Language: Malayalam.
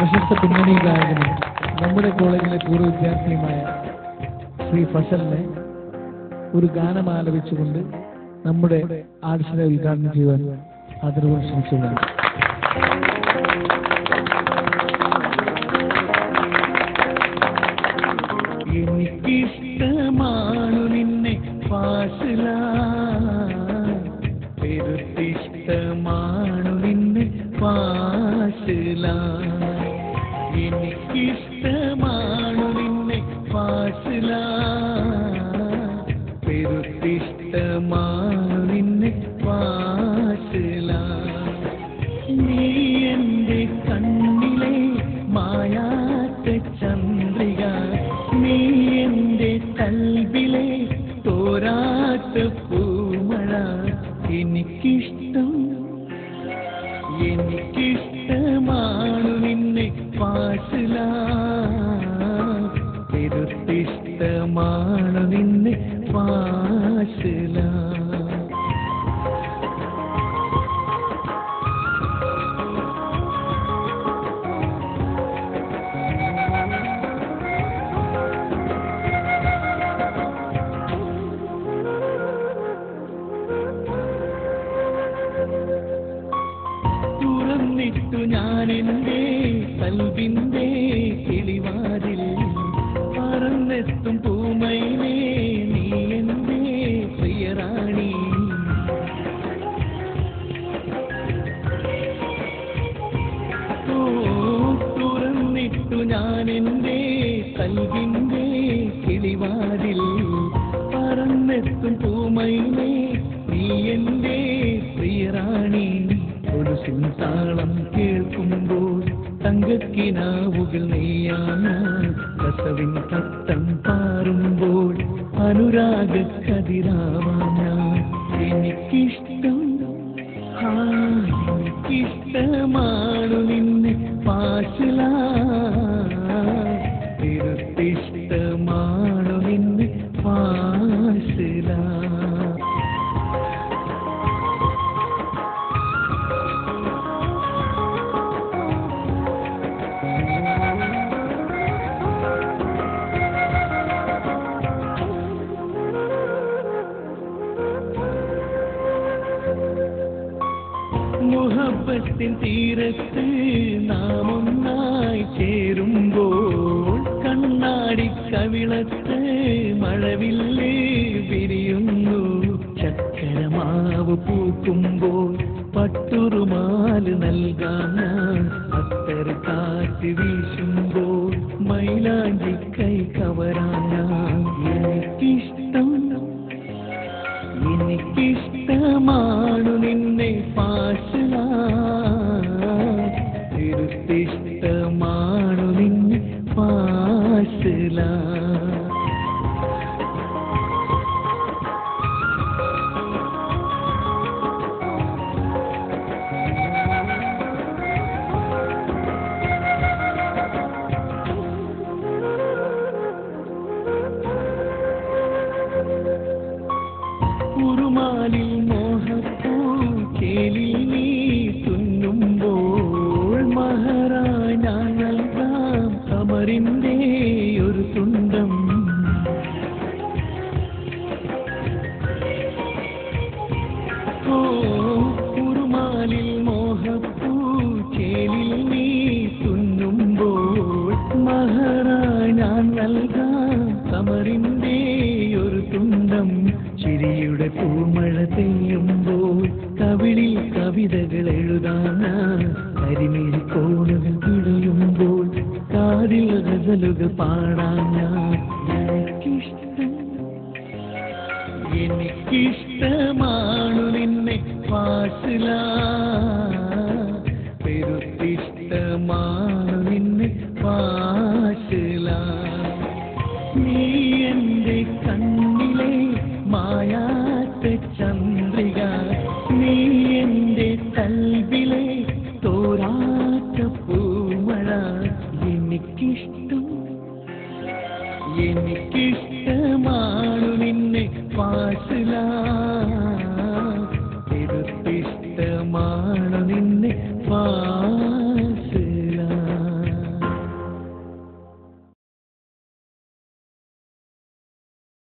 പ്രശസ്ത പിന്നണി ഗായകനും നമ്മുടെ കോളേജിലെ പൂർവ്വ വിദ്യാർത്ഥിയുമായ ശ്രീ ഫസലിനെ ഒരു ഗാനം ആലപിച്ചുകൊണ്ട് നമ്മുടെ ആർട്സിനെ ഉദ്ഘാടനം ചെയ്യുവാൻ ആദരവോടെ ക്ഷണിച്ചുകൊള്ളുന്നു. എനിക്കിഷ്ടമാണു നിന്നെ ഫാസില, പെരുത്തിഷ്ടമാണു നിന്നെ ഫാസില. എനിക്കിഷ്ടമാണു നിന്നെ ഫാസില, പെരുത്തിഷ്ടമാണു നിന്നെ ഫാസില. നീ എൻ്റെ കണ്ണിലെ മായാത്ത ചന്ദ്രിക, നീ എൻ്റെ കൽബിലെ തോരാത്ത പൂമഴ. എനിക്കിഷ്ടമാണു നിന്നെ ഫാസില, പെരുത്തിഷ്ടമാണു നിന്നെ ഫാസില. തുറന്നിട്ടു ഞാനെന്റെ കൽബിന്റെ കിളിവാതിൽ, പറന്നെത്തും പൂമയിലേ നീ എന്റെ പ്രിയറാണി. ഓ തുറന്നിട്ടു ഞാനെന്റെ കൽബിന്റെ കിളിവാതിൽ, പറന്നെത്തും പൂമയിലേ നീ എന്റെ പ്രിയറാണി. ഒരു സിൻതാളം കേൾക്കുമ്പോൾ തങ്കക്കിനാവുകൾ നെയ്യാന, കസവിൻ തട്ടം പാറുമ്പോൾ അനുരാഗ കതിരാവാന. എനിക്കിഷ്ടമാണു നിന്നെ ഫാസില, പെരുത്തിഷ്ടമാണു നിന്നെ ഫാസില. മുഹബത്തിൻ തീരത്ത് നാം ഒന്നായി ചേരുമ്പോൾ, കണ്ണാടി കവിളത്ത് മഴവില്ല് വിരിയുന്നു. ചക്കരമാവ് പൂക്കുമ്പോൾ പട്ടുറുമാല് നൽകാൻ ഞാൻ, അത്തറ് കാറ്റ് വീശുമ്പോൾ മൈലാഞ്ചി കൈ കവരാൻ ഞാൻ. എനിക്കിഷ്ടമാണു നിന്നെ ഫാസില, പെരുത്തിഷ്ടമാണു നിന്നെ ഫാസില. ഉറുമാലിൽ മോഹപ്പൂ കേലിൽ നീ തുന്നുമ്പോൾ, മഹറായി ഞാൻ നൽകാം കമറിന്റെ ഒരു തുണ്ടം. ഓ ഉറുമാലിൽ മോഹപ്പൂ കേലിൽ നീ തുന്നുമ്പോൾ, മഹറായി ഞാൻ നൽകാം കമറിന്റെ ഒരു തുണ്ടം. ചിരിയുടെ പൂമഴ പെയ്യുമ്പോൾ കവിളിൽ കവിതകൾ എഴുതാന, കരിമീരി കോണുകൾ പിടയുമ്പോൾ കാതിൽ ഗസലുകൾ പാടാന. എനിക്കിഷ്ടമാണു നിന്നെ ഫാസില, പെരുത്തിഷ്ടമാണു നിന്നെ ഫാസില. നീ എൻ്റെ കണ്ണിലെ മായാത്ത ചന്ദ്രിക, നീ എൻ്റെ കൽബിലെ തോരാത്ത പൂമഴ. എനിക്കിഷ്ടമാണു നിന്നെ ഫാസില,